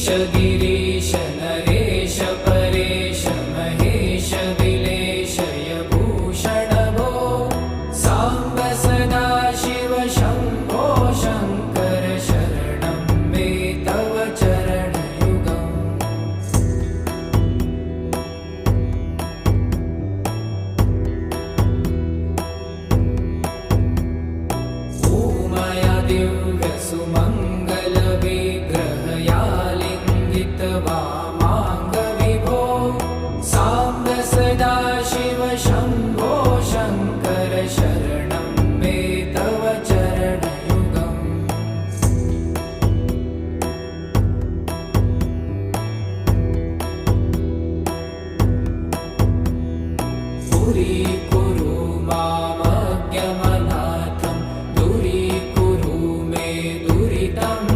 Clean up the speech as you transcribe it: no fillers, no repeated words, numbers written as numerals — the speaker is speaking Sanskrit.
गिरीश नरेश परेश महेश दिलेशय भूषण भो साम्ब सदा शिव शम्भो शङ्कर शरणं मे तव चरणयुगम् ऊमया दिव्यसुमङ्गलविग्रहया वामाङ्गविभो साम्ब सदा शिव शम्भो शङ्कर शरणं मे तव चरणयुगम् दूरीकुरु मामज्ञमनाथं दूरीकुरु मे दुरितम्